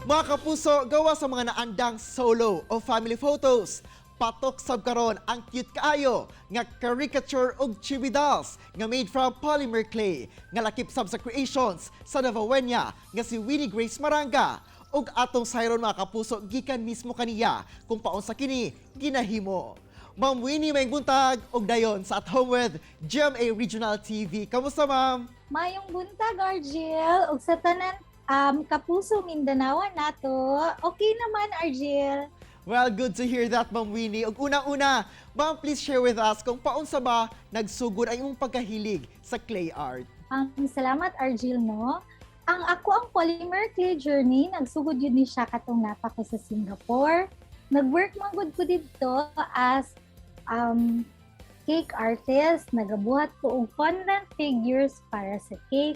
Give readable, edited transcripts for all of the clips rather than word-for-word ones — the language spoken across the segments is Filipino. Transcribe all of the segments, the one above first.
Mga kapuso, gawa sa mga naandang solo o family photos. Patok sab karon ang cute kaayo nga caricature og chibi dolls nga made from polymer clay nga lakip sab sa creations sa Navawenya nga si Winnie Grace Maranga. Og atong sayron mga kapuso gikan mismo kaniya kung paon sa kini ginahimo. Ma'am Winnie, may buntag og dayon sa At Home with GMA Regional TV. Kamusta ma'am? Mayong buntag, Argel, ug sa tanan kapuso Mindanao nato. Okay naman, Argel. Well, good to hear that, Ma'am Winnie. Ug unang-una, ma'am, please share with us kung paunsa ba nagsugod ang imong pagkahilig sa clay art. Salamat, Argel, no? Ang ako ang polymer clay journey, nagsugod yun ni siya katong napa ko sa Singapore. Nag-work man gud ko dito as cake artist. Nagabuhat ko og fondant figures para sa cake.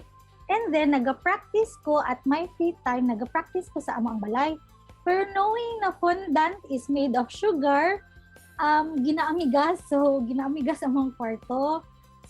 And then, nag-practice ko at my free time, nag-practice ko sa amang balay. Pero knowing na fondant is made of sugar, ginaamigas. So, ginaamigas ang mga kwarto.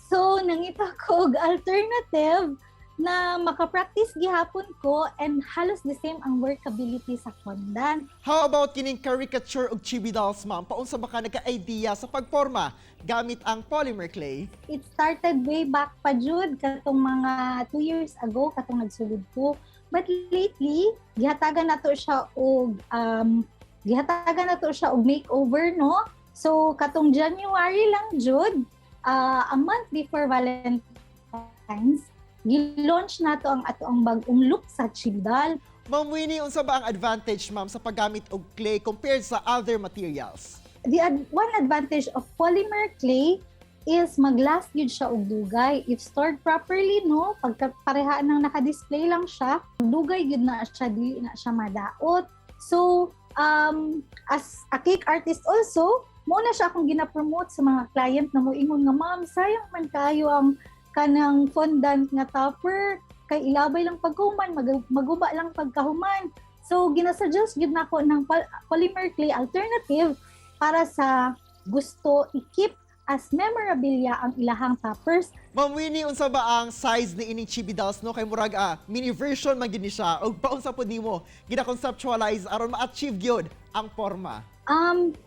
So, nangita ko og alternative na makapractice gihapon ko and halos the same ang workability sa fondant. How about kining caricature og chibi dolls, ma'am? Paunsa ba ka nagka-idea sa pagporma gamit ang polymer clay? It started way back pa jud katong mga 2 years ago katong nagsulod ko. But lately, gihatagan nato siya og makeover, no? So katong January lang jud, a month before Valentine's, gi-launch nato ang ato ang bag-ong look sa chibi doll. Ma'am Winnie, unsa ba ang advantage, ma'am, sa paggamit og clay compared sa other materials? One advantage of polymer clay is mag-last yun siya og dugay. If stored properly, no, pagka parehaan nang naka-display lang siya, dugay yun na siya, dili na siya madaot. So, as a cake artist also, muna siya akong gina-promote sa mga client na moingon nga, ma'am, sayang man kayo ang kanang fondant nga topper, kay ilabay lang pagkahuman, maguba lang pagkahuman. So, ginasuggest yun na ko ng polymer clay alternative para sa gusto i-keep as memorabilia ang ilahang toppers. Ma'am Winnie, unsa ba ang size ni ining chibi dolls, no? Kay murag mini version man gid ni siya. Og paunsa pud nimo gina-conceptualize aron ma-achieve gyud ang porma?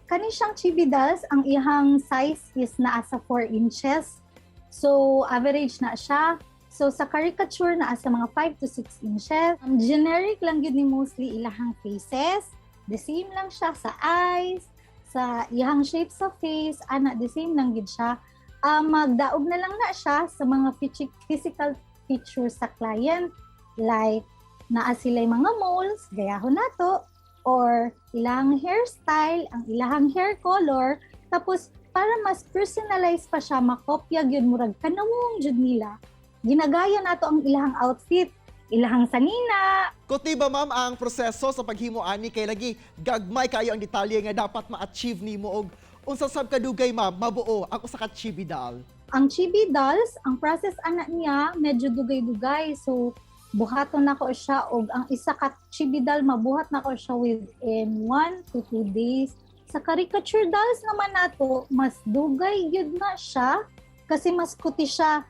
Kani siyang chibi dolls, ang ihang size is naa sa 4 inches. So, average na siya. So, sa caricature naa sa mga 5 to 6 inches. Generic lang yun ni mostly ilahang faces. The same lang siya sa eyes, sa ihang shape sa face, ana the same lang gid siya. Magdaog na lang na siya sa mga physical features sa client, like naa sila'y mga moles, gayahon nato, or ilang hairstyle, ang ilahang hair color, tapos para mas personalize pa siya, makopya gyud murag kanawong jud nila. Ginagaya nato ang ilahang outfit, ilahang sanina. Kuti ba, ma'am, ang proseso sa paghimo ani kay lagi gagmay kayo ang detalye nga dapat ma-achieve nimo og unsa sab kadugay, ma'am, mabuo ang usa ka chibi doll? Ang chibi dolls, ang process ana niya medyo dugay-dugay. So buhaton nako siya og ang isa ka chibi doll mabuhat nako siya within 1 to 2 days. Sa caricature dolls naman nato, mas dugay gyud na siya kasi mas kuti siya.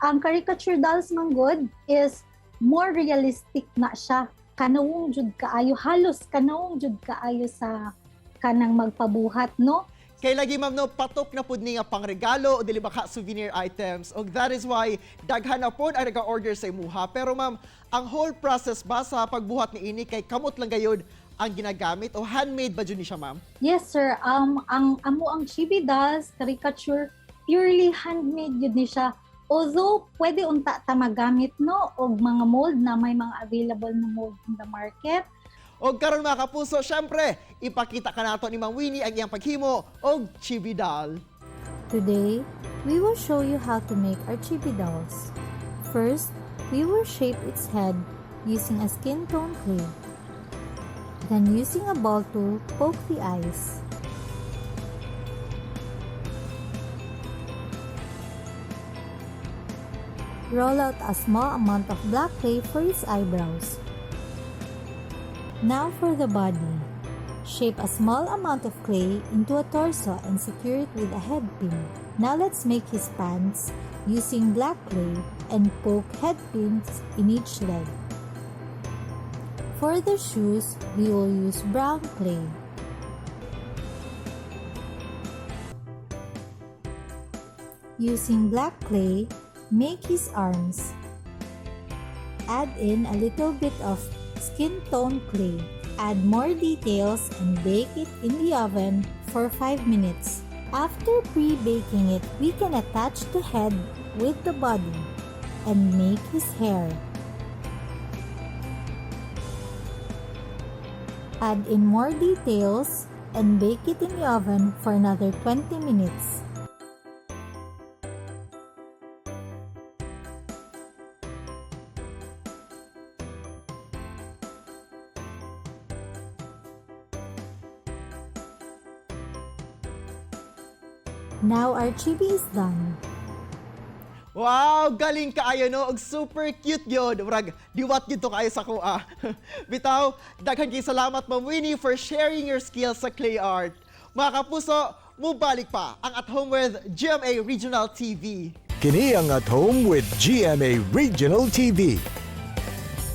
Ang caricature dolls man good is more realistic na siya. Kanawong jud kaayo, halos kanawong jud kaayo sa kanang magpabuhat, no? Kay lagi, ma'am, no, patok na pud ni nga pangregalo o dili ba ka souvenir items. Og that is why daghan na pud ang nag-order sa imuha. Pero ma'am, ang whole process ba sa pagbuhat ni ini kay kamot lang gayud ang ginagamit o handmade ba jud ni siya, ma'am? Yes, sir. Ang chibi dolls, caricature, purely handmade yun ni siya. Although, pwede unta ta magamit, no, og mga mold na may mga available na mold in the market. Og karon mga kapuso, syempre, ipakita ka nato ni Ma'am Winnie ang iyang paghimo og chibi doll. Today, we will show you how to make our chibi dolls. First, we will shape its head using a skin tone clay. Then using a ball tool, poke the eyes. Roll out a small amount of black clay for its eyebrows. Now for the body. Shape a small amount of clay into a torso and secure it with a head pin. Now let's make his pants using black clay and poke head pins in each leg. For the shoes, we will use brown clay. Using black clay, make his arms. Add in a little bit of skin tone clay. Add more details and bake it in the oven for 5 minutes. After pre-baking it, we can attach the head with the body and make his hair. Add in more details and bake it in the oven for another 20 minutes. Now our chibi is done. Wow, galing kaayo no, og super cute gyud. Murag diwat gyud to kaayo sa kuha. Bitaw, daghan kay salamat Ma'am Winnie for sharing your skills sa clay art. Mga kapuso, mubalik pa ang At Home with GMA Regional TV. Kini ang At Home with GMA Regional TV.